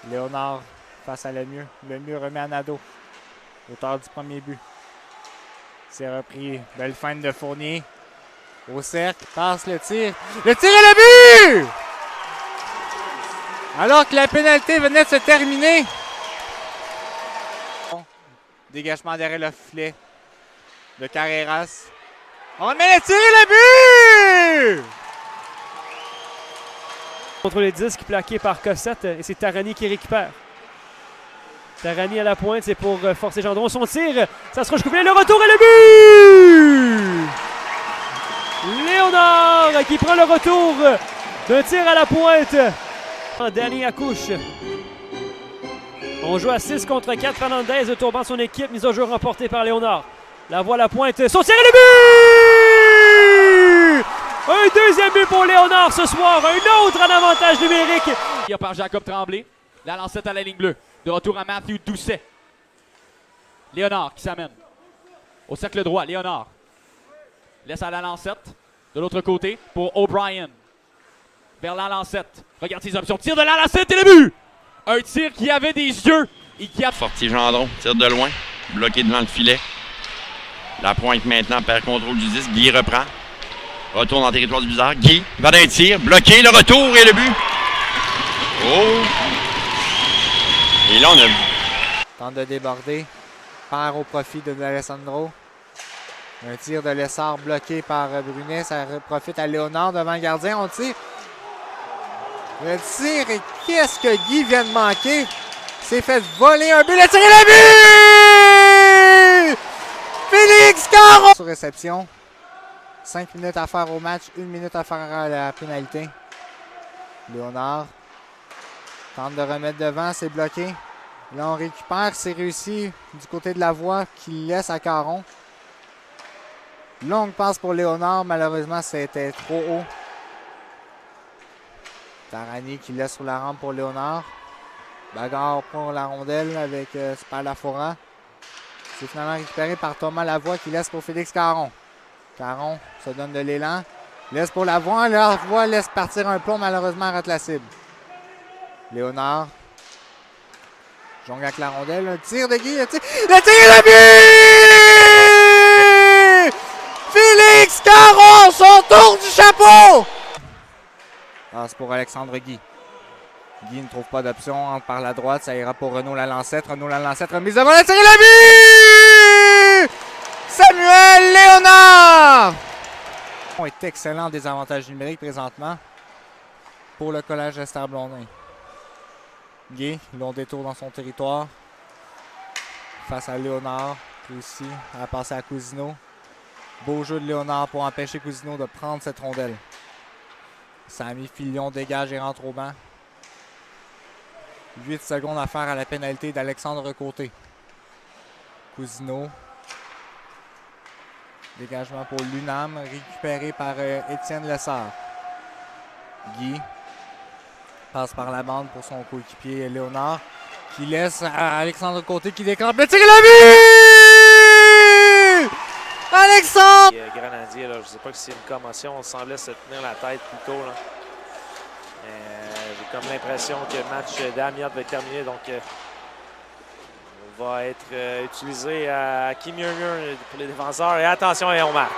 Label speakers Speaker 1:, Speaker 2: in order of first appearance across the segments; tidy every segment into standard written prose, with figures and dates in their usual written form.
Speaker 1: Léonard face à Lemieux. Lemieux remet à Nadeau. Auteur du premier but. C'est repris. Belle feinte de Fournier. Au cercle. Passe le tir. Le tir et le but! Alors que la pénalité venait de se terminer. Dégagement derrière le filet de Carreras. On met le tir et le but!
Speaker 2: Contre les disques plaqué par Cossette et c'est Tarani qui récupère. Tarani à la pointe, c'est pour forcer Gendron. Son tir, ça se recoupe. Le retour et le but! Léonard qui prend le retour d'un tir à la pointe. Danny accouche. On joue à 6 contre 4. Fernandez tourbant son équipe. Mise au jeu remportée par Léonard. La voie à la pointe. Son tir et le but! Un deuxième but pour Léonard ce soir. Un autre en avantage numérique.
Speaker 3: Par Jacob Tremblay. La lancette à la ligne bleue. De retour à Matthew Doucet. Léonard qui s'amène. Au cercle droit, Léonard. Laisse à la lancette. De l'autre côté pour O'Brien. Vers la lancette. Regarde ses options. Tir de la lancette et le but! Un tir qui avait des yeux. Et qui a...
Speaker 4: Fortier-Gendron, tire de loin. Bloqué devant le filet. La pointe maintenant perd contrôle du disque. Guy reprend. Retourne en territoire du bizarre. Guy va d'un tir. Bloqué. Le retour et le but. Oh! Et là, on a...
Speaker 1: Tente de déborder. Perd au profit de Alessandro. Un tir de Lessard bloqué par Brunet. Ça profite à Léonard devant le gardien. On tire. Le tir et qu'est-ce que Guy vient de manquer? S'est fait voler un but. Le tir et le but! Félix Caron! Sur réception. 5 minutes à faire au match. 1 minute à faire à la pénalité. Léonard tente de remettre devant. C'est bloqué. Là, on récupère. C'est réussi du côté de la voie qu'il laisse à Caron. Longue passe pour Léonard. Malheureusement, c'était trop haut. Tarani qui laisse sur la rampe pour Léonard. Bagarre pour la rondelle avec Spalafora. C'est finalement récupéré par Thomas Lavoie qui laisse pour Félix Caron. Caron se donne de l'élan. Laisse pour Lavoie. Lavoie laisse partir un plomb. Malheureusement, rate la cible. Léonard. Jongle avec la rondelle. Un tir de Guy. Le tir et le but! Félix Caron, son tour du chapeau! C'est pour Alexandre Guy. Guy ne trouve pas d'option. Entre par la droite. Ça ira pour Renaud Lalancette. Renaud Lalancette remise devant le tir et le but! Samuel Léonard! On est excellent en désavantage numérique présentement pour le collège Esther Blondin. Guy, long détour dans son territoire. Face à Léonard. Réussi à passer à Cousineau. Beau jeu de Léonard pour empêcher Cousineau de prendre cette rondelle. Samy Filion dégage et rentre au banc. 8 secondes à faire à la pénalité d'Alexandre Côté. Cousineau. Dégagement pour l'UNAM, récupéré par Étienne Lessard. Guy passe par la bande pour son coéquipier Léonard, qui laisse à Alexandre Côté qui déclenche le tir et le but! Alexandre!
Speaker 5: Grenadier, là, je ne sais pas si c'est une commotion, on semblait se tenir la tête plus tôt. J'ai comme l'impression que le match d'Amiot va être terminé, donc on va être utilisé à qui mieux pour les défenseurs. Et attention, et on marque.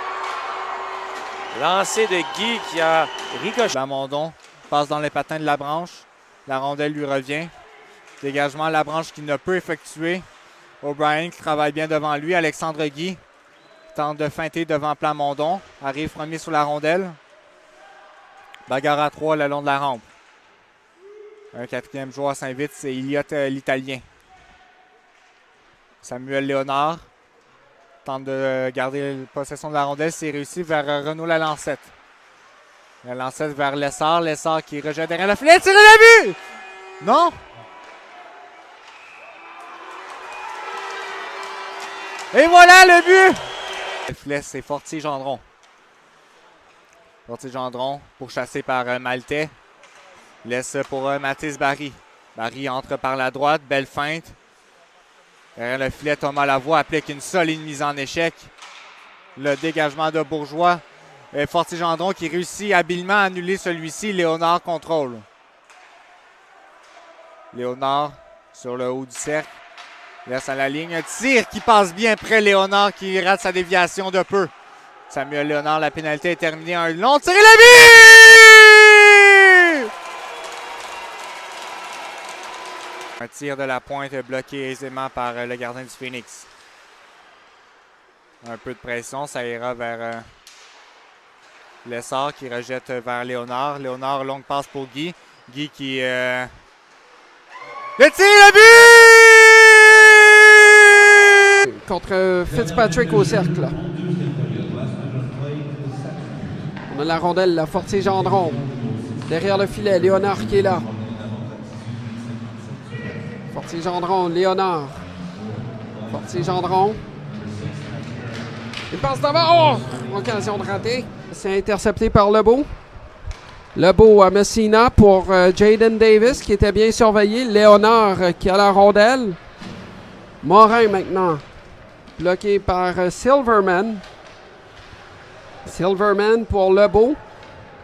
Speaker 5: Lancé de Guy qui a ricoché.
Speaker 1: Plamondon passe dans les patins de Labranche. La rondelle lui revient. Dégagement à Labranche qui ne peut effectuer. O'Brien qui travaille bien devant lui. Alexandre Guy tente de feinter devant Plamondon. Arrive premier sur la rondelle. Bagarre à 3 le long de la rampe. Un quatrième joueur s'invite, c'est Iliot l'Italien. Samuel Léonard tente de garder la possession de la rondelle. C'est réussi vers Renaud Lalancette. Lalancette vers Lessard. Lessard qui rejette derrière le filet. Tire le but! Non? Et voilà le but! Le filet, c'est Fortier-Gendron. Fortier-Gendron pourchassé par Maltais. Laisse pour Mathis Barry. Barry entre par la droite. Belle feinte. Derrière le filet, Thomas Lavoie applique une solide mise en échec. Le dégagement de Bourgeois. Fortier-Gendron qui réussit habilement à annuler celui-ci. Léonard contrôle. Léonard sur le haut du cercle. Laisse à la ligne. Un tir qui passe bien près. Léonard qui rate sa déviation de peu. Samuel Léonard, la pénalité est terminée. Un long tir et le but! Un tir de la pointe bloqué aisément par le gardien du Phoenix. Un peu de pression, ça ira vers Lessard qui rejette vers Léonard. Léonard, longue passe pour Guy. Guy qui... Le tir, le but!
Speaker 6: Contre Fitzpatrick au cercle. On a la rondelle, la Fortier-Gendron. Derrière le filet, Léonard qui est là. Fortier-Gendron, Léonard. Fortier-Gendron. Il passe devant. Oh! Occasion de rater. C'est intercepté par Lebeau. Lebeau à Messina pour Jaden Davis qui était bien surveillé. Léonard qui a la rondelle. Morin maintenant. Bloqué par Silverman. Silverman pour Lebeau.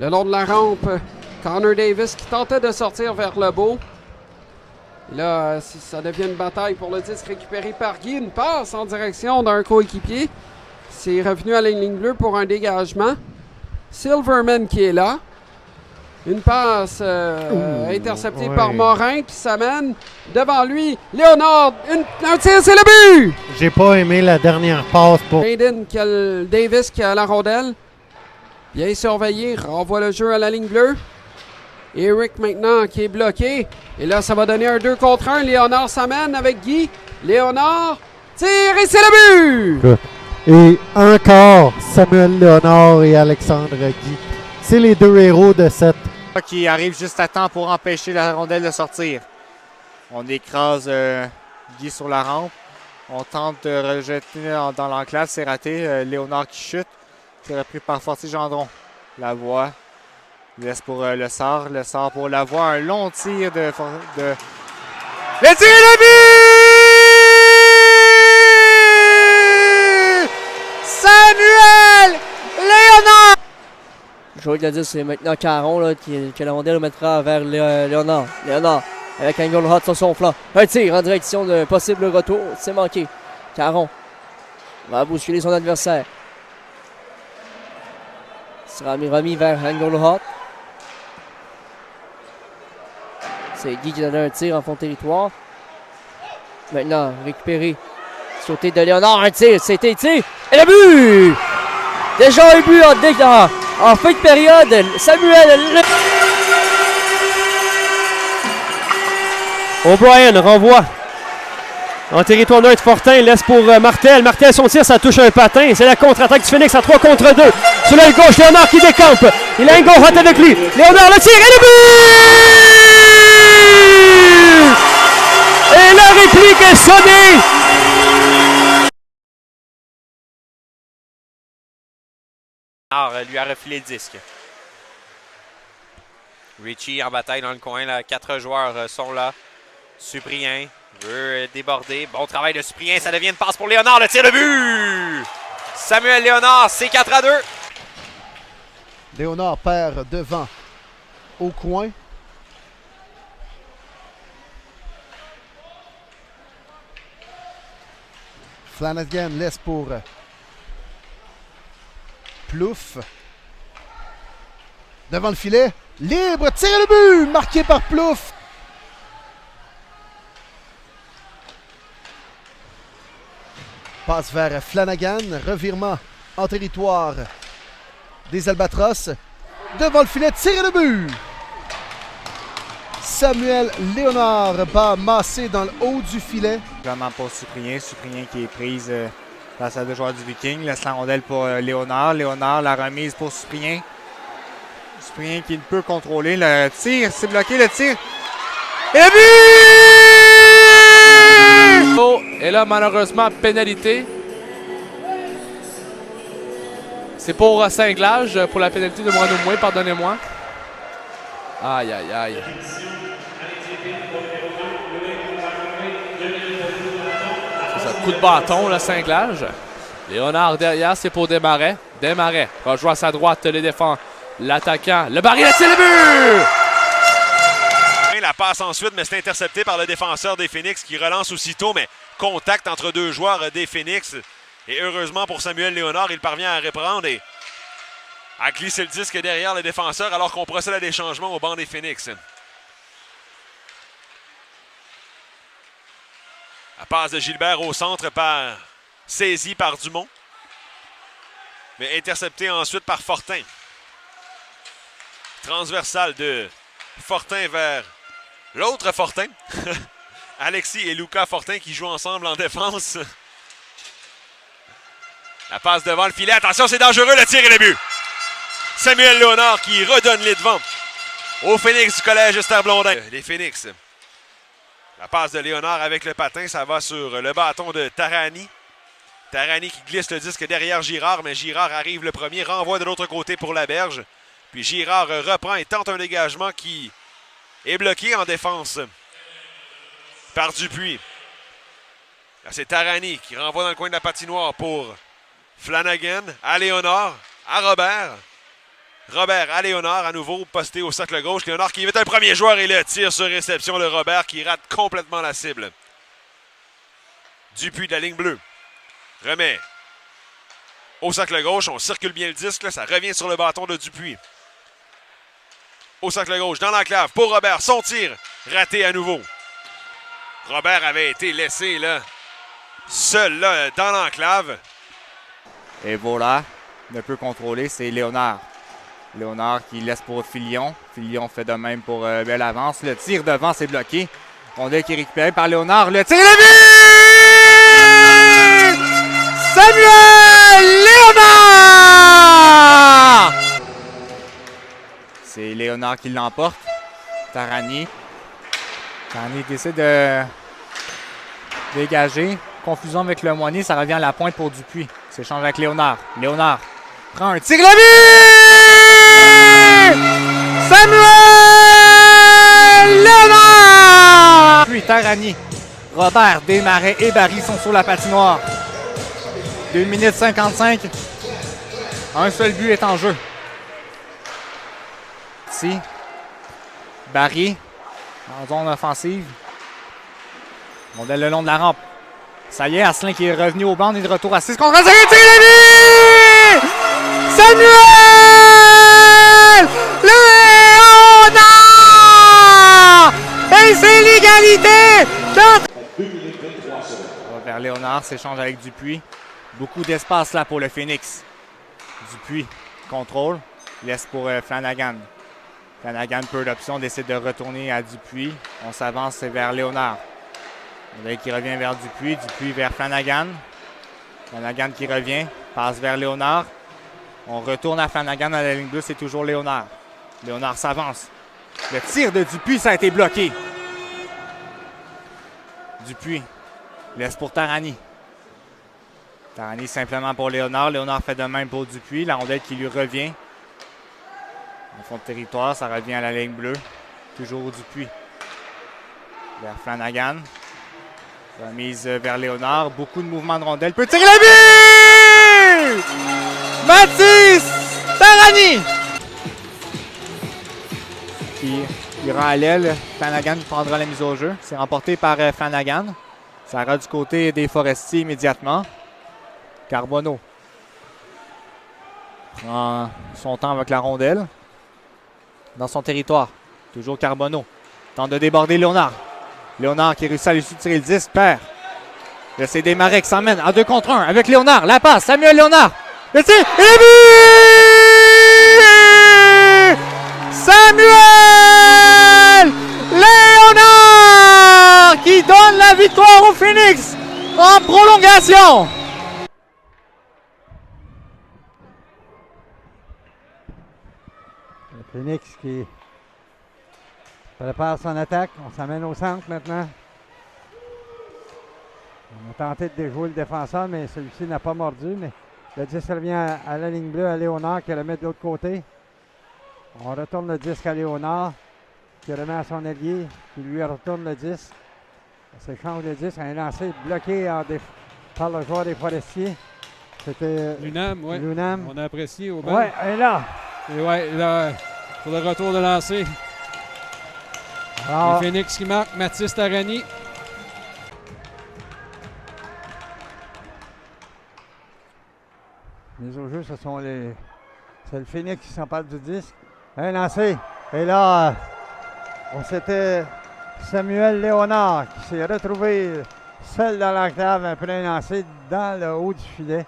Speaker 6: Le long de la rampe, Connor Davis qui tentait de sortir vers Lebeau. Et là, si ça devient une bataille pour le disque récupéré par Guy. Une passe en direction d'un coéquipier. C'est revenu à la ligne bleue pour un dégagement. Silverman qui est là. Une passe interceptée par Morin qui s'amène devant lui. Léonard, un tir, c'est le but!
Speaker 7: J'ai pas aimé la dernière passe pour
Speaker 6: Jaden Davis qui a la rondelle. Bien surveillé, renvoie le jeu à la ligne bleue. Eric maintenant qui est bloqué. Et là, ça va donner un 2 contre 1. Léonard s'amène avec Guy. Léonard, tire et c'est le but!
Speaker 7: Et un quart, Samuel Léonard et Alexandre Guy. C'est les deux héros de cette.
Speaker 1: Qui arrive juste à temps pour empêcher la rondelle de sortir. On écrase Guy sur la rampe. On tente de rejeter dans l'enclave. C'est raté. Léonard qui chute. C'est repris par Fortier-Gendron. Lavoie laisse pour Lessard. Lessard pour Lavoie. Un long tir de... Le tir et le but! Samuel Léonard!
Speaker 8: Joël Gladys, c'est maintenant Caron là, qui la rondelle mettra vers Léonard. Léonard avec un goal hot sur son flanc. Un tir en direction de possible retour. C'est manqué. Caron va bousculer son adversaire. Il sera remis vers un goal hot. C'est Guy qui donne un tir en fond de territoire. Maintenant, récupéré. Sauté de Léonard. Un tir. C'était tir. Et le but! Déjà un but en fin de période, Samuel
Speaker 2: O'Brien renvoie en territoire neutre. Fortin laisse pour Martel. Martel, son tir, ça touche un patin. C'est la contre-attaque du Phoenix à 3 contre 2. Sur l'aile gauche, Léonard qui décampe. Il a un goal hot avec lui. Léonard le tir et le but! Et la réplique est sonnée.
Speaker 9: Lui a refilé le disque. Richie en bataille dans le coin. Là. 4 joueurs sont là. Cyprien veut déborder. Bon travail de Cyprien. Ça devient une passe pour Léonard. Le tir de but! Samuel Léonard, c'est 4-2.
Speaker 10: Léonard perd devant au coin. Flanagan laisse pour Plouffe. Devant le filet. Libre. Tire le but. Marqué par Plouffe. Passe vers Flanagan. Revirement en territoire des Albatros. Devant le filet. Tire le but. Samuel Léonard bat Massé dans le haut du filet.
Speaker 1: Vraiment pour Cyprien. Cyprien qui est prise face à 2 joueurs du Viking. Laisse la rondelle pour Léonard. Léonard, la remise pour Cyprien. Cyprien qui ne peut contrôler. Le tir, c'est bloqué le tir. Et le but!
Speaker 11: Oh, et là, malheureusement, pénalité. C'est pour cinglage, pour la pénalité de moins ou moins, pardonnez-moi. Aïe, aïe, aïe. C'est ça, coup de bâton, le cinglage. Léonard derrière, c'est pour Desmarais. Desmarais va jouer à sa droite, les défend. L'attaquant, le baril, c'est le but!
Speaker 9: La
Speaker 12: passe ensuite, mais c'est intercepté par le défenseur des Phoenix qui relance aussitôt, mais contact entre deux joueurs des Phoenix. Et heureusement pour Samuel Léonard, il parvient à reprendre et à glisser le disque derrière le défenseur alors qu'on procède à des changements au banc des Phoenix. La passe de Gilbert au centre saisie par Dumont. Mais interceptée ensuite par Fortin. Transversale de Fortin vers l'autre Fortin. Alexis et Lucas Fortin qui jouent ensemble en défense. La passe devant le filet. Attention, c'est dangereux, le tir et le but. Samuel Léonard qui redonne les devants au Phoenix du collège Esther Blondin. Les Phoenix. La passe de Léonard avec le patin, ça va sur le bâton de Tarani. Tarani qui glisse le disque derrière Girard, mais Girard arrive le premier, renvoie de l'autre côté pour la berge. Puis Girard reprend et tente un dégagement qui est bloqué en défense par Dupuis. Là, c'est Tarani qui renvoie dans le coin de la patinoire pour Flanagan, à Léonard, à Robert. Robert à Léonard, à nouveau posté au cercle gauche. Léonard qui évite un premier joueur et le tire sur réception de Robert qui rate complètement la cible. Dupuis de la ligne bleue remet au cercle gauche. On circule bien le disque, là, ça revient sur le bâton de Dupuis. Au cercle gauche, dans l'enclave pour Robert. Son tir raté à nouveau. Robert avait été laissé là, seul là, dans l'enclave.
Speaker 1: Et voilà, ne peut contrôler, c'est Léonard. Léonard qui laisse pour Filion. Filion fait de même pour Belle Avance. Le tir devant, c'est bloqué. Rondelle qui est récupérée par Léonard. Le tir, le but! Samuel Léonard! C'est Léonard qui l'emporte. Tarani. Tarani décide de dégager. Confusion avec le Moigné, ça revient à la pointe pour Dupuis. S'échange avec Léonard. Léonard prend un tir, le but! Samuel Léonard! Puis Tarani, Robert, Desmarais et Barry sont sur la patinoire. 2 minutes 55. Un seul but est en jeu. Ici, Barry, en zone offensive. Rondelle le long de la rampe. Ça y est, Asselin qui est revenu au banc, il est de retour à 6 contre 1. Samuel Léonard! Et c'est l'égalité! Vers Léonard, s'échange avec Dupuis. Beaucoup d'espace là pour le Phoenix. Dupuis contrôle, laisse pour Flanagan. Flanagan, peu d'options, décide de retourner à Dupuis. On s'avance vers Léonard. Qui revient vers Dupuis, Dupuis vers Flanagan. Flanagan qui revient, passe vers Léonard. On retourne à Flanagan à la ligne bleue, c'est toujours Léonard. Léonard s'avance. Le tir de Dupuis, ça a été bloqué. Dupuis laisse pour Tarani. Tarani simplement pour Léonard. Léonard fait de même pour Dupuis. La rondelle qui lui revient. En fond de territoire, ça revient à la ligne bleue. Toujours Dupuis. Vers Flanagan. Remise vers Léonard. Beaucoup de mouvements de rondelle. Peut tirer le but! Mathis Tarani! Qui ira à l'aile. Flanagan prendra la mise au jeu. C'est remporté par Flanagan. Ça ira du côté des Forestiers immédiatement. Carbonneau prend son temps avec la rondelle. Dans son territoire. Toujours Carbonneau. Tente de déborder Léonard. Léonard qui réussit à lui tirer le disque, perd. Là, c'est Desmarais qui s'emmène en 2 contre 1 avec Léonard. La passe, Samuel Léonard. Le tir et le but! Samuel Léonard qui donne la victoire au Phoenix en prolongation.
Speaker 7: Le Phoenix qui prépare son attaque. On s'amène au centre maintenant. On a tenté de déjouer le défenseur, mais celui-ci n'a pas mordu. Mais le disque revient à la ligne bleue à Léonard qui le met de l'autre côté. On retourne le disque à Léonard qui le remet à son allié qui lui retourne le disque. On s'échange le disque. Un lancer bloqué par le joueur des Forestiers. C'était
Speaker 13: Lunam, oui.
Speaker 7: Lunam.
Speaker 13: On a apprécié au banc.
Speaker 7: Ouais, et là.
Speaker 13: Et ouais, là, pour le retour de lancer.
Speaker 7: Alors,
Speaker 6: Les Phoenix qui marquent, Mathis Tarani.
Speaker 7: mise au jeu, c'est le Phoenix qui s'empare du disque. Un lancé. Et là, c'était Samuel Léonard qui s'est retrouvé seul dans l'enclave après un lancer dans le haut du filet.